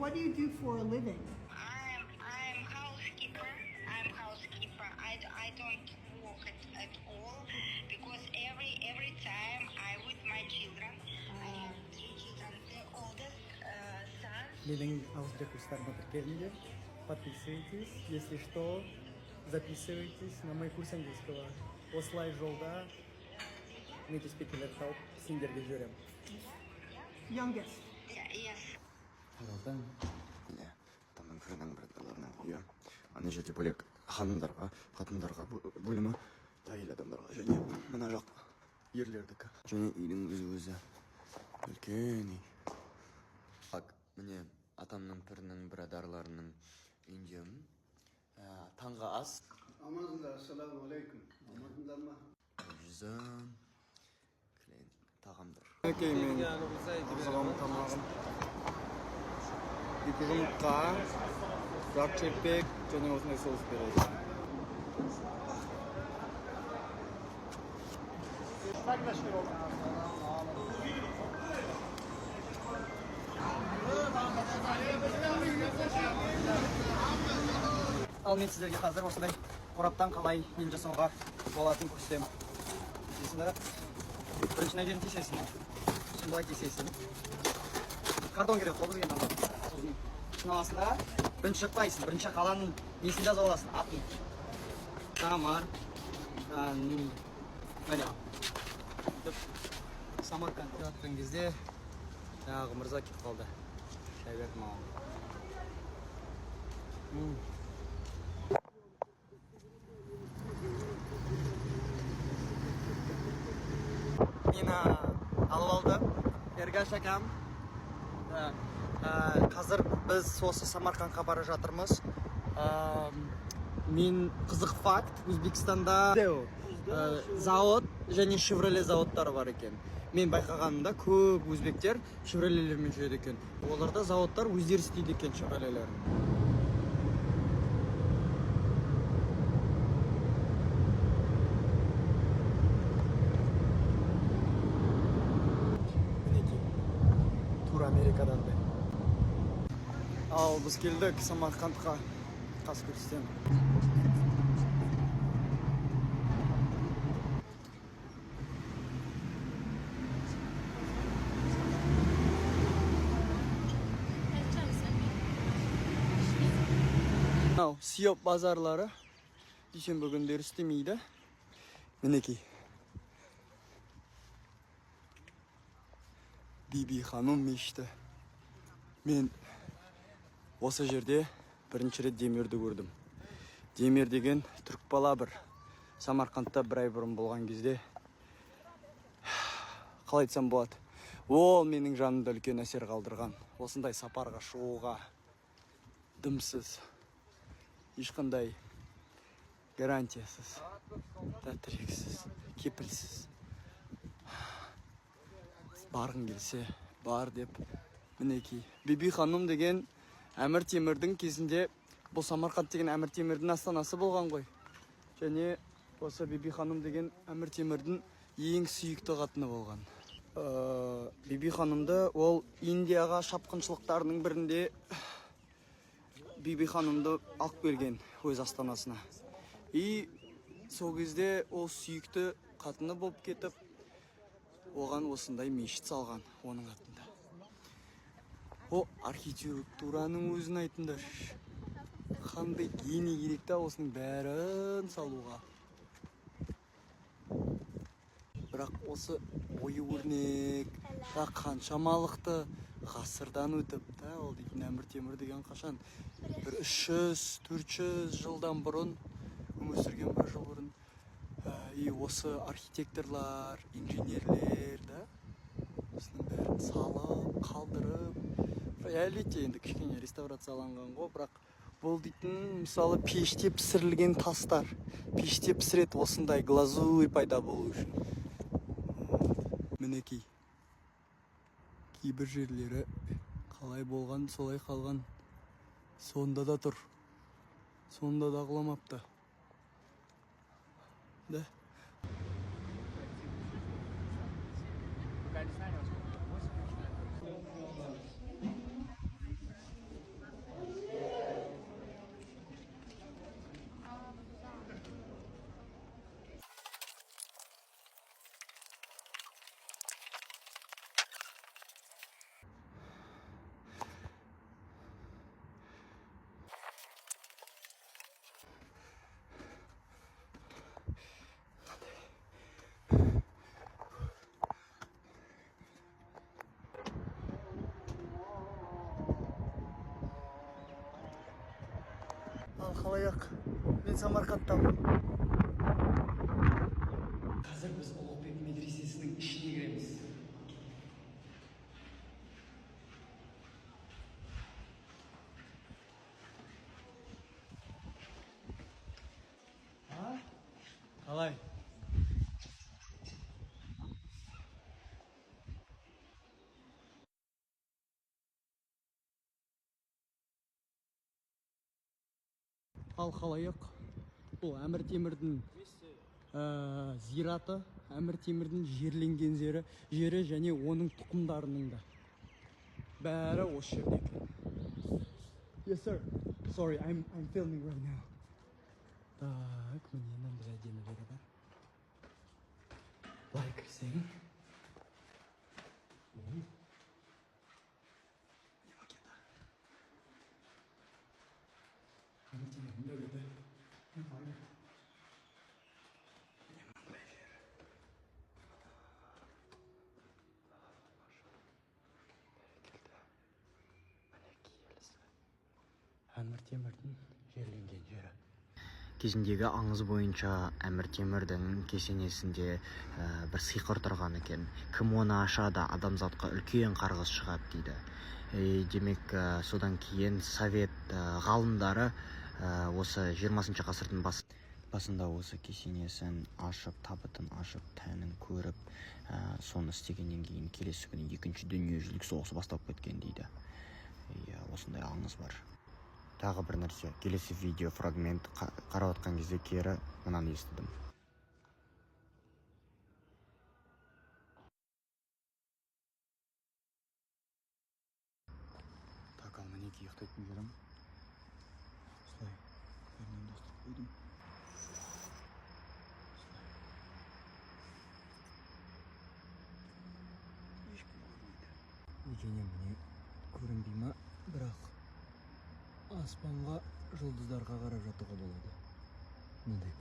what do you do for a living? I'm housekeeper. I don't work at all because every time I with my children. I have 3 children. The oldest son. Менің аудиокурстарыма тіркеліңдер, подписывайтесь, если что, записывайтесь на мои курсы английского. Осылай жолда мен спикерлер тауып сендерге жіберем. Youngest. Yes. Алдан, міне, тамның бірінің біріндаларының үйі. Аны жерде бөлек қатындарға бөлімі, әйел адамдарға және мына жақ ерлердікі. Және үйдің өзі үлкен үй. Бак, міне, атамның бірінің бірадарларының үйіндемін. Таңғы ас. Амансыңдар, ассаламу алейкум. Амансыңдар ма? Жүзім. Кілең тағамдар. Окей, мен ағылам тамағым. 2 жұмыртқа, жақ шелпек, және осындай соус береді. Ал мен сіздерге қазір осындай қораптан қалай ел жасауға болатынын көрсетемін. Есіңдер, бірінші нәрден кесесің. Былай кесесің. Картон керек, қобыз деген картон. Шыналасында бірінші шықпайсың, бірінші қаланың несін жазып аласың, атын. Тамар, міне. Самарқанд жатқан кезде жаңағы мырза кетіп қалды. Шай берді маған. Мені алып алды, Ергаш акам. Қазір біз осы Самарқандқа бара жатырмыз. Мен қызық факт, Өзбекстанда завод және Шевроле заводтары бар екен. Мен байқағанымда көп өзбектер Шевролелермен жүреді екен. Оларда заводтар өздері істейді екен Шевролелер. Тур Америкадан да. Ал біз келдік Самарқандқа, қас көрістен. Сиоп базарлары дүйсенбі күндері істемейді. Мінекей. Биби ханым мешіті. Мен осы жерде бірінші рет Демирді көрдім. Демир деген түрік бала бір. Самарқандта бір ай бұрын болған кезде. Қалай айтсам болады. Ол менің жанымда үлкен әсер қалдырған. Осындай сапарға шығуға дымсыз, ешқандай гарантиясыз, тәтірексіз, кепілсіз. Барғың келсе, бар деп. Мінекей. Биби ханым деген Әмір Темірдің кезінде, бұл Самарқанд деген Әмір Темірдің астанасы болған ғой. Және осы Биби ханым деген Әмір Темірдің ең сүйікті қатыны болған. Биби ханымды ол Индияға шапқыншылықтарының бірінде Биби ханымды алып келген өз астанасына. И сол кезде ол сүйікті қатыны болып кетіп, оған осындай мешіт салған оның атында. О, архитектураның өзін айтыңдар. Қандай гений керек та осының бәрін салуға. Бірақ осы ою-өрнек, қаншамалықты ғасырдан өтіп, ол дейтін Әмір Темір деген қашан бір 300-400 жылдан бұрын, өмір сүрген бір жыл бұрын. И осы архитекторлар, инженерлер, осының бәрін салып, қалдырып, әлбетте енді кішкене реставрацияланған ғой, бірақ бұл дейтін мысалы пеште пісірілген тастар, пеште пісіреді осындай глазурь пайда болу үшін. Мінекей, кейбір жерлері қалай болған, солай қалған, сонда да тұр, сонда да құламапты. Да. халаяқ. Мен Самарқандтамын. Қазір біз Ұлықбек медресесінің ішіне кіреміз. Қалай? Ал халайық, бұл Әмір Темірдің зираты, Әмір Темірдің жерленген жері және оның тұқымдарының да бәрі осы жерде екен. Yes sir. Sorry, I'm filming right now. Так, міне мынандай әдемі жері бар. Былай кірсең. Әмір Темірдің дәулеті. Әмір Темірдің жерленген жері. Кезіндегі аңыз бойынша Әмір Темірдің кесенесінде бір сиқыр тұрған екен. Кім оны ашады, адамзатқа үлкен қарғыс шығады дейді. Демек, содан кейін совет ғалымдары осы 20 ғасырдың басында осы кесенесін ашып, табытын ашып, тәнін көріп, соны істегеннен кейін келесі күні 2-ші дүниежүзілік соғысы бастап кеткен дейді. Осындай аңыз бар. Тағы бір нәрсе, келесі видео фрагмент қарап отқан кезде кері мынаны естідім. Так, ал мінеки ұйықтайтын жерім. Осылай, бәрінен достық қойдым. Ешкім көрмейді. Және міне көрінбей ма, бірақ аспанға, жұлдыздарға қарап жатуға болады. Мынандай